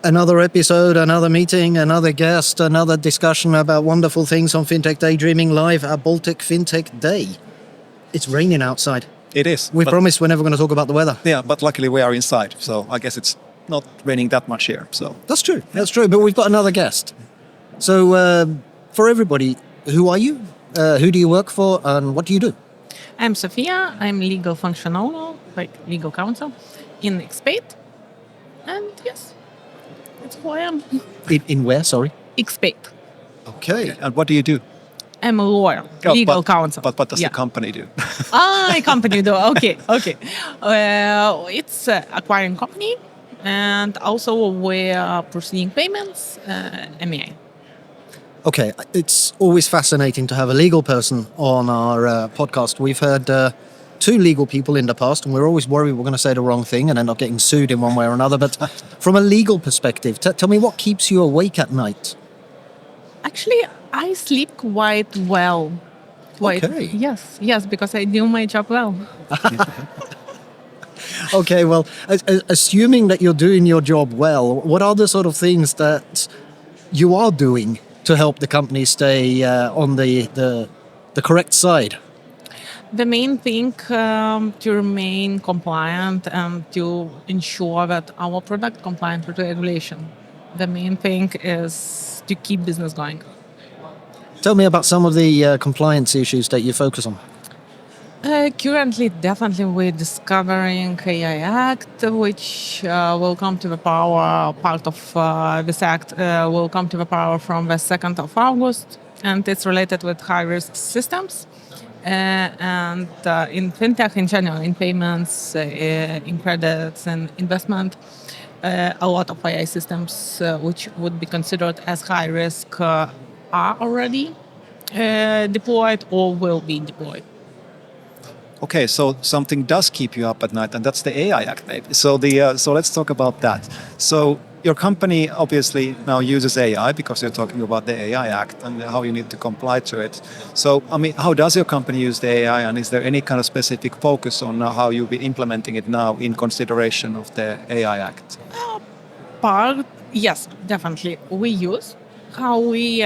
Another episode, another meeting, another guest, another discussion about wonderful things on Fintech Daydreaming live at Baltic Fintech Day. It's raining outside. It is. We promised we're never going to talk about the weather. Yeah, but luckily we are inside, so I guess it's not raining that much here. So That's true. That's true. But we've got another guest. So for everybody, who are you? Who do you work for? And what do you do? I'm Sofia. I'm legal function owner, like legal counsel in xpate. And yes, that's who I am. In where? Sorry. xpate. Okay. and what do you do? I'm a lawyer, legal counsel. But what does the company do? Company do. Okay. It's acquiring company, and also we are proceeding payments, MEA. Okay. It's always fascinating to have a legal person on our podcast. We've heard two legal people in the past, and we're always worried we're going to say the wrong thing and end up getting sued in one way or another. But from a legal perspective, tell me what keeps you awake at night? Actually, I sleep quite well. Okay. Yes, because I do my job well. Okay, well, assuming that you're doing your job well, what are the sort of things that you are doing to help the company stay on the correct side? The main thing to remain compliant and to ensure that our product compliant with regulation. The main thing is to keep business going. Tell me about some of the compliance issues that you focus on. Currently, definitely we're discovering AI Act, which will come to the power, part of this act will come to the power from the 2nd of August, and it's related with high-risk systems. And in fintech in general, in payments, in credits and investment, a lot of AI systems which would be considered as high risk are already deployed or will be deployed. Okay, so something does keep you up at night, and that's the AI Act, maybe. So so let's talk about that. So your company obviously now uses AI because you're talking about the AI Act and how you need to comply to it. So, I mean, how does your company use the AI, and is there any kind of specific focus on how you'll be implementing it now in consideration of the AI Act? Yes, definitely. We use. How we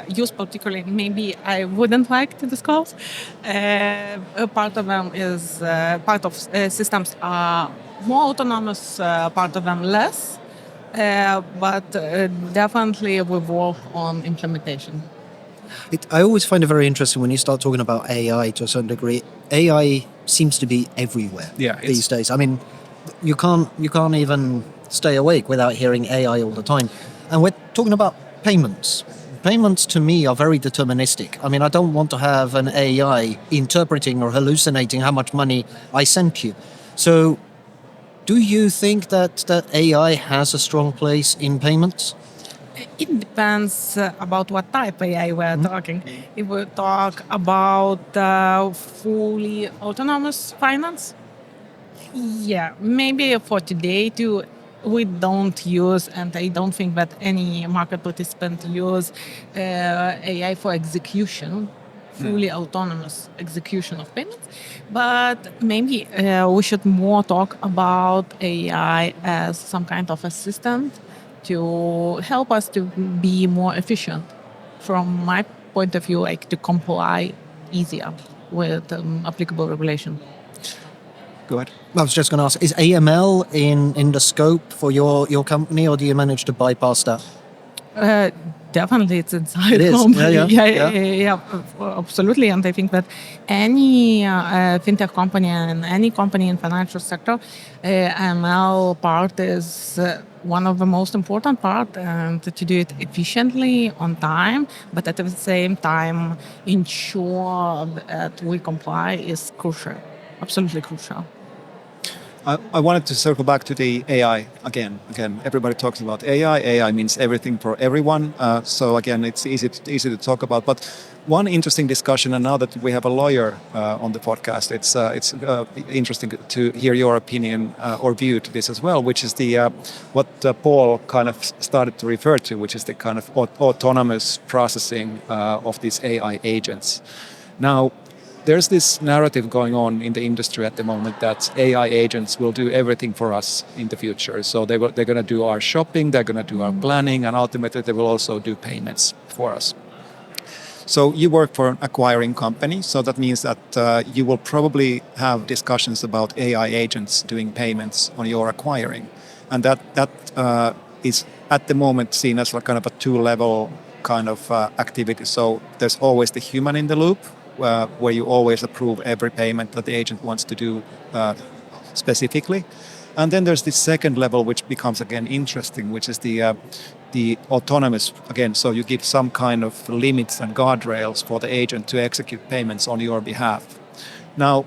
use particularly, maybe I wouldn't like to disclose. A part of them is part of systems are more autonomous, part of them less. But definitely we work on implementation. I always find it very interesting when you start talking about AI to a certain degree. AI seems to be everywhere these days. I mean, you can't even stay awake without hearing AI all the time. And we're talking about payments. Payments to me are very deterministic. I mean, I don't want to have an AI interpreting or hallucinating how much money I sent you. So do you think that AI has a strong place in payments? It depends about what type AI we're talking. If we talk about fully autonomous finance, yeah, maybe for today too, we don't use, and I don't think that any market participant use AI for execution, fully autonomous execution of payments. But maybe we should more talk about AI as some kind of assistant to help us to be more efficient. From my point of view, like to comply easier with applicable regulation. Go ahead. I was just going to ask, is AML in the scope for your company, or do you manage to bypass that? Definitely, it's inside. It is. Yeah, absolutely. And I think that any fintech company and any company in financial sector, AML part is one of the most important part, and to do it efficiently on time, but at the same time ensure that we comply is crucial. Absolutely crucial. I wanted to circle back to the AI again. Everybody talks about AI. AI means everything for everyone. So again, it's easy to talk about. But one interesting discussion, and now that we have a lawyer on the podcast, it's interesting to hear your opinion or view to this as well, which is the what Paul kind of started to refer to, which is the kind of autonomous processing of these AI agents. Now, there's this narrative going on in the industry at the moment that AI agents will do everything for us in the future. So they're going to do our shopping, they're going to do our planning, and ultimately they will also do payments for us. So you work for an acquiring company, so that means that you will probably have discussions about AI agents doing payments on your acquiring. And that is at the moment seen as like kind of a two-level kind of activity. So there's always the human in the loop, where you always approve every payment that the agent wants to do specifically. And then there's this second level, which becomes again interesting, which is the autonomous, again, so you give some kind of limits and guardrails for the agent to execute payments on your behalf. Now,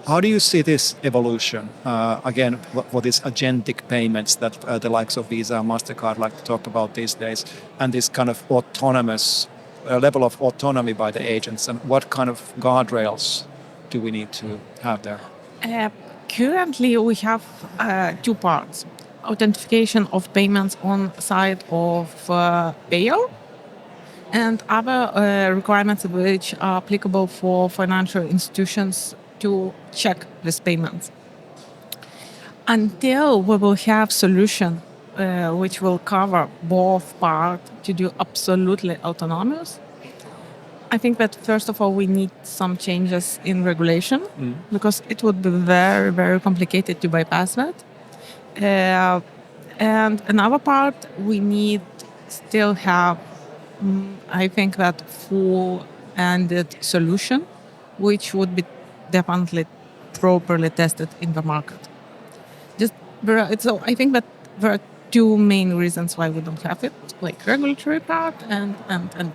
how do you see this evolution? Again, for these agentic payments that the likes of Visa and MasterCard like to talk about these days, and this kind of autonomous level of autonomy by the agents, and what kind of guardrails do we need to have there? Currently, we have two parts. Authentication of payments on side of payer and other requirements which are applicable for financial institutions to check these payments. Until we will have solution which will cover both parts to do absolutely autonomous, I think that first of all we need some changes in regulation because it would be very, very complicated to bypass that. And another part, we need still have, I think that full-ended solution, which would be definitely properly tested in the market. So I think that there are two main reasons why we don't have it, like regulatory part and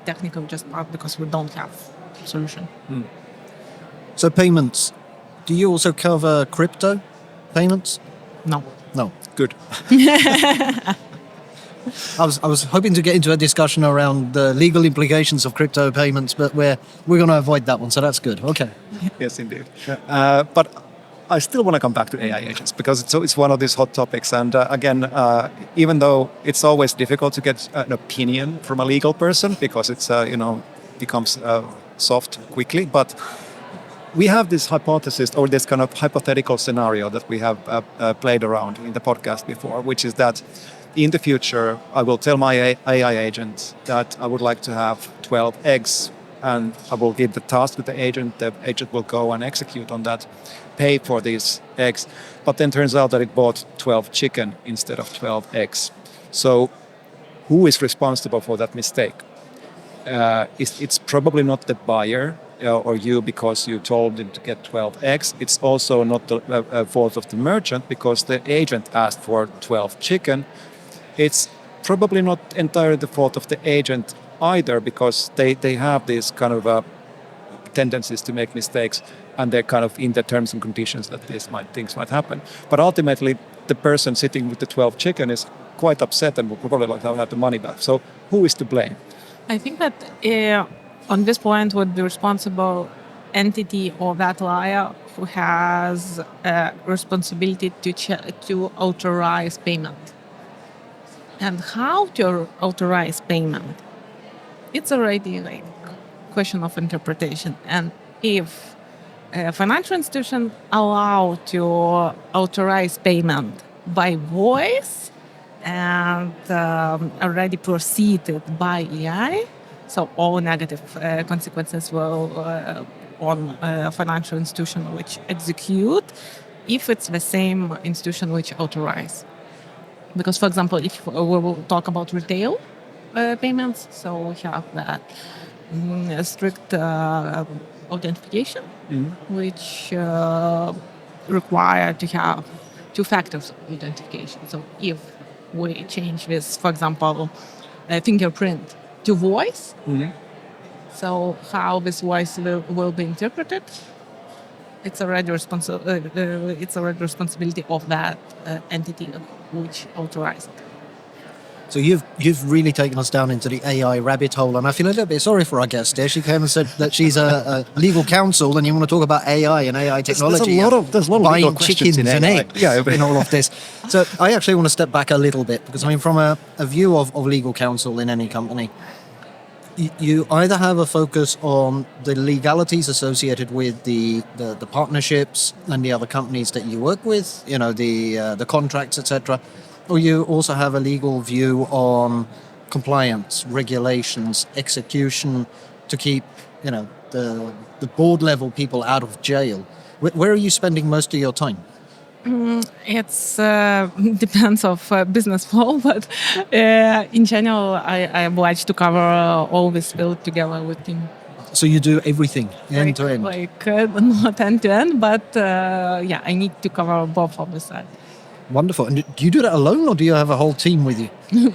technical just part, because we don't have solution. So payments, do you also cover crypto payments? No. Good. I was hoping to get into a discussion around the legal implications of crypto payments, but we're going to avoid that one, so that's good. Okay. Yes, indeed. But I still want to come back to AI agents because it's one of these hot topics. And again, even though it's always difficult to get an opinion from a legal person because it's becomes soft quickly, but we have this hypothesis or this kind of hypothetical scenario that we have played around in the podcast before, which is that in the future, I will tell my AI agent that I would like to have 12 eggs, and I will give the task to the agent. The agent will go and execute on that, pay for these eggs. But then turns out that it bought 12 chicken instead of 12 eggs. So who is responsible for that mistake? It's probably not the buyer or you because you told him to get 12 eggs. It's also not the fault of the merchant because the agent asked for 12 chicken. It's probably not entirely the fault of the agent either because they have these kind of tendencies to make mistakes and they're kind of in the terms and conditions that things might happen. But ultimately, the person sitting with the 12 chicken is quite upset and will probably like to have the money back. So who is to blame? I think that on this point would be responsible entity or that liar who has a responsibility to authorize payment. And how to authorize payment? It's already like a question of interpretation. And if a financial institution allow to authorize payment by voice and already proceeded by AI, so all negative consequences will on a financial institution which execute if it's the same institution which authorize. Because, for example, if we will talk about retail payments, so we have that strict authentication, which require to have two factors of authentication. So if we change this, for example, fingerprint to voice, so how this voice will be interpreted, it's already responsibility of that entity which authorized. So you've really taken us down into the AI rabbit hole, and I feel a little bit sorry for our guest here. She came and said that she's a legal counsel, and you want to talk about AI and AI technology. There's a lot of legal questions chickens in and AI. eggs in all of this. So I actually want to step back a little bit because I mean, from a view of legal counsel in any company, you either have a focus on the legalities associated with the partnerships and the other companies that you work with, the contracts, etc., or you also have a legal view on compliance, regulations, execution to keep, the board level people out of jail. Where are you spending most of your time? It's depends of business flow, but in general, I oblige to cover all this field together with team. So you do everything end to end? Not end to end, but I need to cover both of the side. Wonderful. And do you do that alone, or do you have a whole team with you?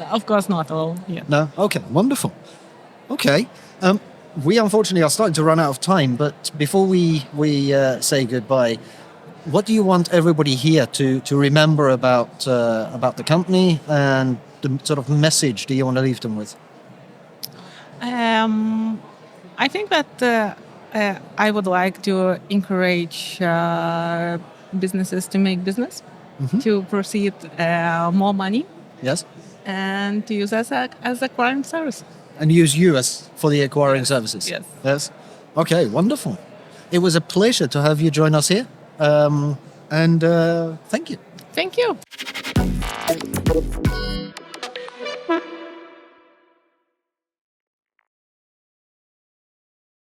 Of course not alone. Yeah. No? Okay, wonderful. Okay. We unfortunately are starting to run out of time, but before we say goodbye, what do you want everybody here to remember about the company, and the sort of message do you want to leave them with? I think that I would like to encourage businesses to make business, to proceed more money. Yes. And to use as acquiring service. And use you as for the acquiring services. Yes. Yes. Okay, wonderful. It was a pleasure to have you join us here. And thank you. Thank you.